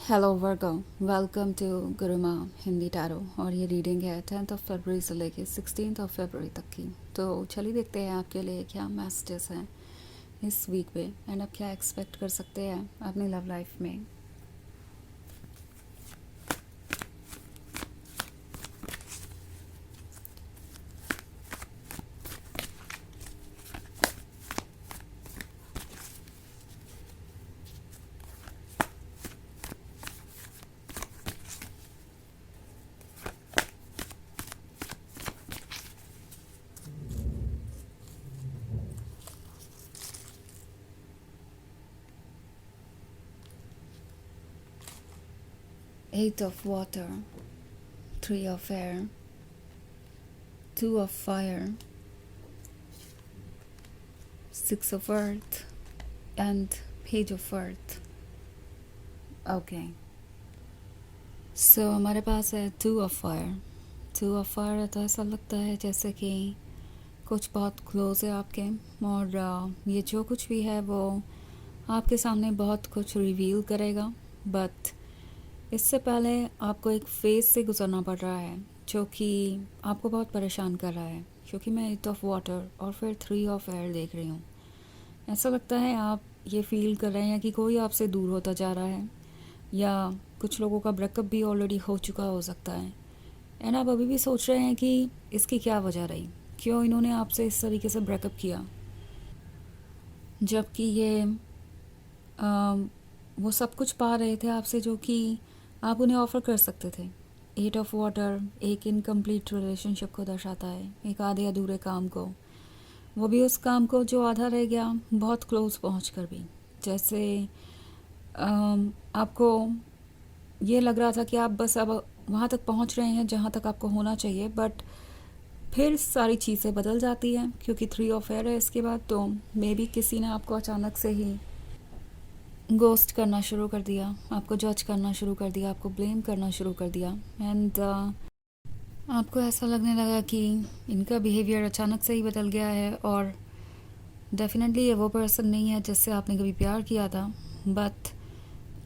Hello Virgo, welcome to Guruma Hindi tarot. और ये reading है 10th ऑफ फरवरी से लेके 16th ऑफ फरवरी तक की। तो चलिए देखते हैं आपके लिए क्या मैसेजेस हैं इस वीक पे एंड आप क्या एक्सपेक्ट कर सकते हैं अपनी लव लाइफ में। 8 of water, 3 of air, 2 of fire, 6 of earth and page of earth। Okay, so हमारे पास है 2 ऑफ फायर। 2 ऑफ फायर है तो ऐसा लगता है जैसे कि कुछ बहुत क्लोज है आपके, और ये जो कुछ भी है वो आपके सामने बहुत कुछ रिवील करेगा। बट इससे पहले आपको एक फेज से गुजरना पड़ रहा है जो कि आपको बहुत परेशान कर रहा है, क्योंकि मैं 8 ऑफ वाटर और फिर 3 ऑफ एयर देख रही हूँ। ऐसा लगता है आप ये फील कर रहे हैं कि कोई आपसे दूर होता जा रहा है, या कुछ लोगों का ब्रेकअप भी ऑलरेडी हो चुका हो सकता है। एंड आप अभी भी सोच रहे हैं कि इसकी क्या वजह रही, क्यों इन्होंने आपसे इस तरीके से ब्रेकअप किया, जबकि ये वो सब कुछ पा रहे थे आपसे जो कि आप उन्हें ऑफ़र कर सकते थे। 8 ऑफ वाटर एक इनकम्प्लीट रिलेशनशिप को दर्शाता है, एक आधे अधूरे काम को, वो भी उस काम को जो आधा रह गया बहुत क्लोज पहुँच कर भी। जैसे आपको ये लग रहा था कि आप बस अब वहाँ तक पहुँच रहे हैं जहाँ तक आपको होना चाहिए, बट फिर सारी चीज़ें बदल जाती हैं क्योंकि 3 ऑफ एयर है इसके बाद। तो मे बी किसी ने आपको अचानक से ही गोस्ट करना शुरू कर दिया, आपको जज करना शुरू कर दिया, आपको ब्लेम करना शुरू कर दिया। एंड आपको ऐसा लगने लगा कि इनका बिहेवियर अचानक से ही बदल गया है, और डेफिनेटली ये वो पर्सन नहीं है जिससे आपने कभी प्यार किया था। बट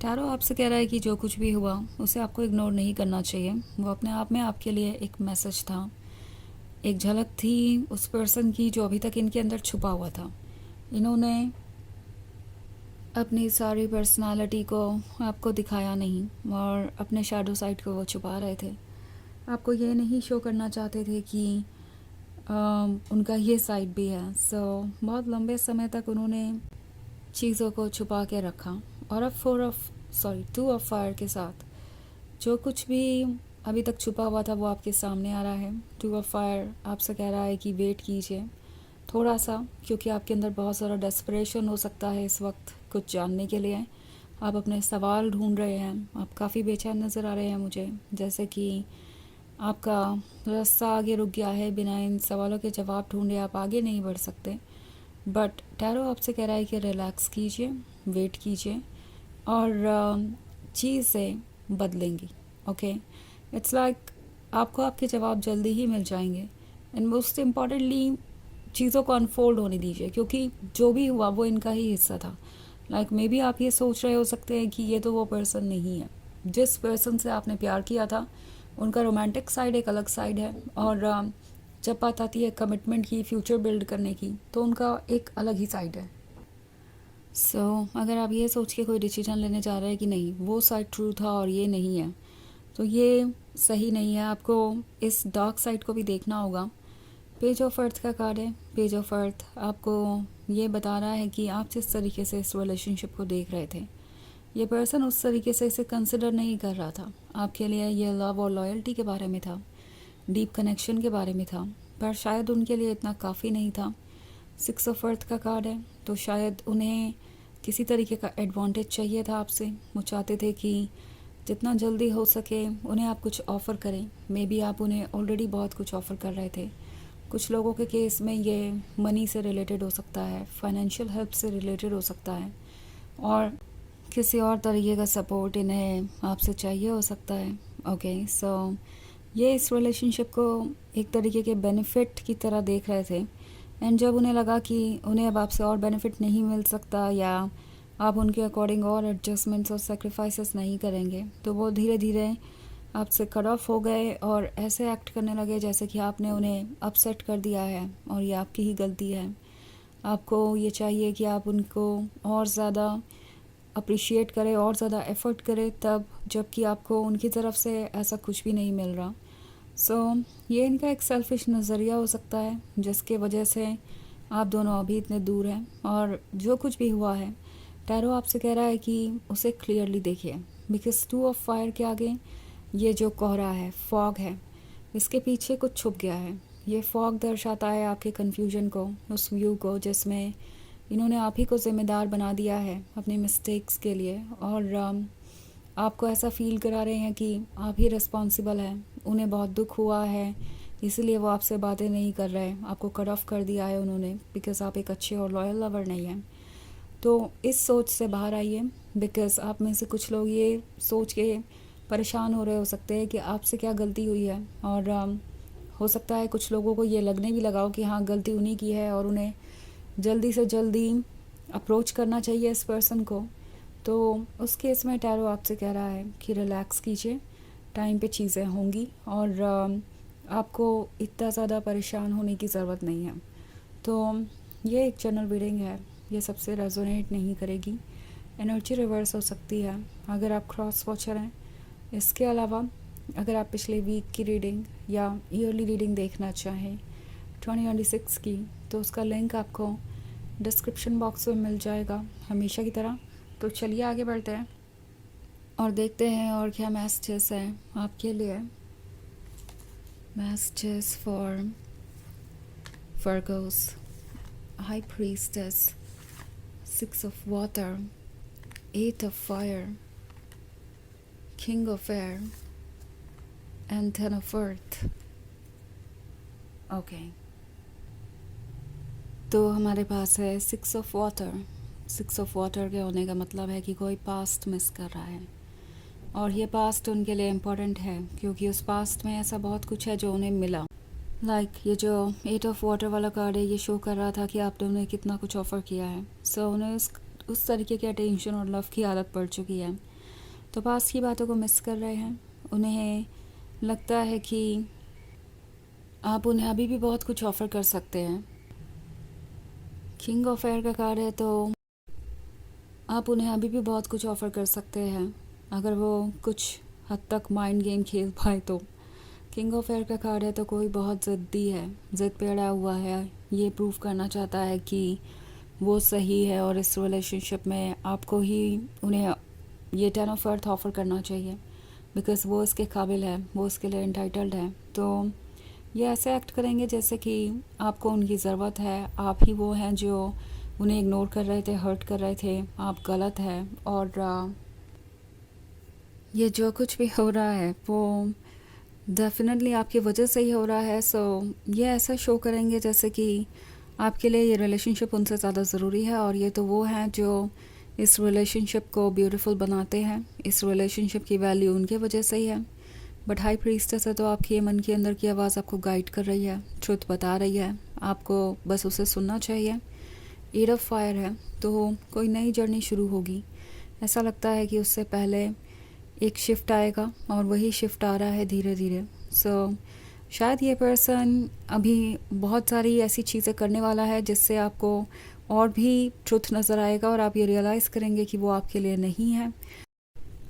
टैरो आपसे कह रहा है कि जो कुछ भी हुआ उसे आपको इग्नोर नहीं करना चाहिए। वो अपने आप में आपके लिए एक मैसेज था, एक झलक थी उस पर्सन की जो अभी तक इनके अंदर छुपा हुआ था। इन्होंने अपनी सारी पर्सनालिटी को आपको दिखाया नहीं, और अपने शैडो साइड को वो छुपा रहे थे। आपको ये नहीं शो करना चाहते थे कि उनका ये साइड भी है। सो बहुत लंबे समय तक उन्होंने चीज़ों को छुपा के रखा, और अब 2 ऑफ फायर के साथ जो कुछ भी अभी तक छुपा हुआ था वो आपके सामने आ रहा है। 2 ऑफ फायर आपसे कह रहा है कि वेट कीजिए थोड़ा सा, क्योंकि आपके अंदर बहुत सारा डेस्परेशन हो सकता है इस वक्त कुछ जानने के लिए। आप अपने सवाल ढूंढ रहे हैं, आप काफ़ी बेचैन नज़र आ रहे हैं मुझे, जैसे कि आपका रास्ता आगे रुक गया है, बिना इन सवालों के जवाब ढूंढे आप आगे नहीं बढ़ सकते। बट टैरो आपसे कह रहा है कि रिलैक्स कीजिए, वेट कीजिए, और चीज़ें बदलेंगी। ओके, इट्स लाइक आपको आपके जवाब जल्दी ही मिल जाएंगे। एंड मोस्ट इम्पॉर्टेंटली चीज़ों को अनफोल्ड होने दीजिए, क्योंकि जो भी हुआ वो इनका ही हिस्सा था। लाइक मे बी आप ये सोच रहे हो सकते हैं कि ये तो वो पर्सन नहीं है जिस पर्सन से आपने प्यार किया था। उनका रोमांटिक साइड एक अलग साइड है, और जब बात आती है कमिटमेंट की, फ्यूचर बिल्ड करने की, तो उनका एक अलग ही साइड है। सो अगर आप ये सोच के कोई डिसीजन लेने जा रहे हैं कि नहीं वो साइड ट्रू था और ये नहीं है, तो ये सही नहीं है। आपको इस डार्क साइड को भी देखना होगा। पेज ऑफ अर्थ का कार्ड है। पेज ऑफ अर्थ आपको ये बता रहा है कि आप जिस तरीके से इस रिलेशनशिप को देख रहे थे, ये पर्सन उस तरीके से इसे कंसिडर नहीं कर रहा था। आपके लिए ये लव और लॉयल्टी के बारे में था, डीप कनेक्शन के बारे में था, पर शायद उनके लिए इतना काफ़ी नहीं था। 6 ऑफ अर्थ का कार्ड है, तो शायद उन्हें किसी तरीके का एडवांटेज चाहिए था आपसे। वो चाहते थे कि जितना जल्दी हो सके उन्हें आप कुछ ऑफ़र करें। मे बी आप उन्हें ऑलरेडी बहुत कुछ ऑफ़र कर रहे थे। कुछ लोगों के केस में ये मनी से रिलेटेड हो सकता है, फाइनेंशियल हेल्प से रिलेटेड हो सकता है, और किसी और तरीके का सपोर्ट इन्हें आपसे चाहिए हो सकता है। ओके, सो ये इस रिलेशनशिप को एक तरीके के बेनिफिट की तरह देख रहे थे। एंड जब उन्हें लगा कि उन्हें अब आपसे और बेनिफिट नहीं मिल सकता, या आप उनके अकॉर्डिंग और एडजस्टमेंट्स और सेक्रीफाइसेस नहीं करेंगे तो वो धीरे धीरे आपसे कट ऑफ हो गए और ऐसे एक्ट करने लगे जैसे कि आपने उन्हें अपसेट कर दिया है और ये आपकी ही गलती है। आपको ये चाहिए कि आप उनको और ज़्यादा अप्रिशिएट करें और ज़्यादा एफ़र्ट करें तब, जबकि आपको उनकी तरफ से ऐसा कुछ भी नहीं मिल रहा। ये इनका एक सेल्फ़िश नज़रिया हो सकता है जिसके वजह से आप दोनों अभी इतने दूर हैं। और जो कुछ भी हुआ है, टैरो आपसे कह रहा है कि उसे क्लियरली देखिए, बिकॉज़ 2 ऑफ फायर के आगे ये जो कोहरा है, फॉग है, इसके पीछे कुछ छुप गया है। ये फॉग दर्शाता है आपके कन्फ्यूजन को, उस व्यू को जिसमें इन्होंने आप ही को ज़िम्मेदार बना दिया है अपनी मिस्टेक्स के लिए, और आपको ऐसा फ़ील करा रहे हैं कि आप ही रिस्पॉन्सिबल हैं। उन्हें बहुत दुख हुआ है, इसीलिए वो आपसे बातें नहीं कर रहे, आपको कट ऑफ कर दिया है उन्होंने, बिकॉज़ आप एक अच्छे और लॉयल लवर नहीं हैं। तो इस सोच से बाहर आइए, बिकॉज़ आप में से कुछ लोग ये सोच के परेशान हो रहे हो सकते हैं कि आपसे क्या गलती हुई है, और हो सकता है कुछ लोगों को ये लगने भी लगा हो कि हाँ, गलती उन्हीं की है और उन्हें जल्दी से जल्दी अप्रोच करना चाहिए इस पर्सन को। तो उस केस में टैरो आपसे कह रहा है कि रिलैक्स कीजिए, टाइम पे चीज़ें होंगी और आपको इतना ज़्यादा परेशान होने की ज़रूरत नहीं है। तो ये एक जनरल रीडिंग है, ये सबसे रेजोनेट नहीं करेगी, एनर्जी रिवर्स हो सकती है अगर आप क्रॉस वॉचर हैं। इसके अलावा अगर आप पिछले वीक की रीडिंग या ईयरली रीडिंग देखना चाहें 2026 की, तो उसका लिंक आपको डिस्क्रिप्शन बॉक्स में मिल जाएगा हमेशा की तरह। तो चलिए आगे बढ़ते हैं और देखते हैं और क्या मैसेजेस हैं आपके लिए। Messages for Virgo's, high priestess, 6 of water, 8 of fire, king of air and 10 of earth. Okay, तो हमारे पास है 6 ऑफ वाटर। 6 ऑफ वाटर के होने का मतलब है कि कोई पास्ट मिस कर रहा है, और ये पास्ट उनके लिए इम्पोर्टेंट है क्योंकि उस पास्ट में ऐसा बहुत कुछ है जो उन्हें मिला। ये जो 8 ऑफ वाटर वाला कार्ड है, ये शो कर रहा था कि आपने उन्हें कितना कुछ ऑफ़र किया है। उन्हें उस तरीके के अटेंशन और लव की आदत पड़ चुकी है, तो पास्ट की बातों को मिस कर रहे हैं। उन्हें लगता है कि आप उन्हें अभी भी बहुत कुछ ऑफ़र कर सकते हैं। किंग ऑफ एयर का कार्ड है, तो आप उन्हें अभी भी बहुत कुछ ऑफ़र कर सकते हैं अगर वो कुछ हद तक माइंड गेम खेल पाए तो। किंग ऑफ एयर का कार्ड है, तो कोई बहुत ज़िद्दी है, ज़िद पे अड़ा हुआ है, ये प्रूव करना चाहता है कि वो सही है और इस रिलेशनशिप में आपको ही उन्हें ये 10 ऑफ अर्थ ऑफ़र करना चाहिए, बिकॉज़ वो इसके काबिल है, वो इसके लिए एंटाइटल्ड है। तो ये ऐसे एक्ट करेंगे जैसे कि आपको उनकी ज़रूरत है, आप ही वो हैं जो उन्हें इग्नोर कर रहे थे, हर्ट कर रहे थे, आप गलत हैं। और ये जो कुछ भी हो रहा है वो डेफिनेटली आपकी वजह से ही हो रहा है। ये ऐसा शो करेंगे जैसे कि आपके लिए ये रिलेशनशिप उनसे ज़्यादा ज़रूरी है, और ये तो वो हैं जो इस रिलेशनशिप को ब्यूटीफुल बनाते हैं। इस रिलेशनशिप की वैल्यू उनके वजह से ही है। बट हाई प्रीस्टेस है, तो आपके मन के अंदर की आवाज़ आपको गाइड कर रही है, ट्रुथ बता रही है, आपको बस उसे सुनना चाहिए। 8 ऑफ फायर है, तो कोई नई जर्नी शुरू होगी। ऐसा लगता है कि उससे पहले एक शिफ्ट आएगा, और वही शिफ्ट आ रहा है धीरे धीरे। शायद ये पर्सन अभी बहुत सारी ऐसी चीज़ें करने वाला है जिससे आपको और भी ट्रुथ नज़र आएगा, और आप ये रियलाइज़ करेंगे कि वो आपके लिए नहीं है,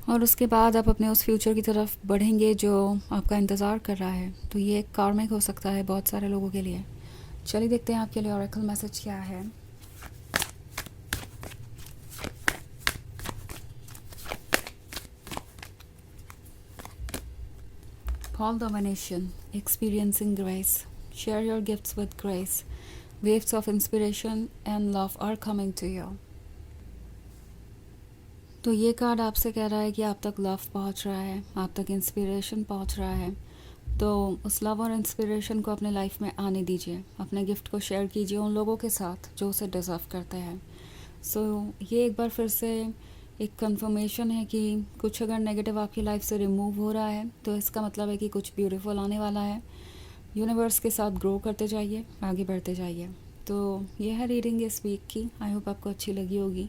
और उसके बाद आप अपने उस फ्यूचर की तरफ बढ़ेंगे जो आपका इंतज़ार कर रहा है। तो ये एक कार्मिक हो सकता है बहुत सारे लोगों के लिए। चलिए देखते हैं आपके लिए ऑरेकल मैसेज क्या है। Paul Domination, experiencing grace. Share your gifts with grace. Waves of inspiration and love are coming to you. तो ये कार्ड आपसे कह रहा है कि आप तक लव पहुंच रहा है, आप तक इंस्पिरेशन पहुंच रहा है। तो उस लव और इंस्पिरेशन को अपने लाइफ में आने दीजिए, अपने गिफ्ट को शेयर कीजिए उन लोगों के साथ जो उसे डिज़र्व करते हैं। ये एक बार फिर से एक कंफर्मेशन है कि कुछ अगर नेगेटिव आपकी लाइफ से रिमूव हो रहा है, तो इसका मतलब है कि कुछ ब्यूटीफुल आने वाला है। यूनिवर्स के साथ ग्रो करते जाइए, आगे बढ़ते जाइए। तो ये है रीडिंग इस वीक की। आई होप आपको अच्छी लगी होगी।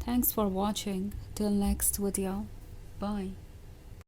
Thanks for watching. Till next video. Bye.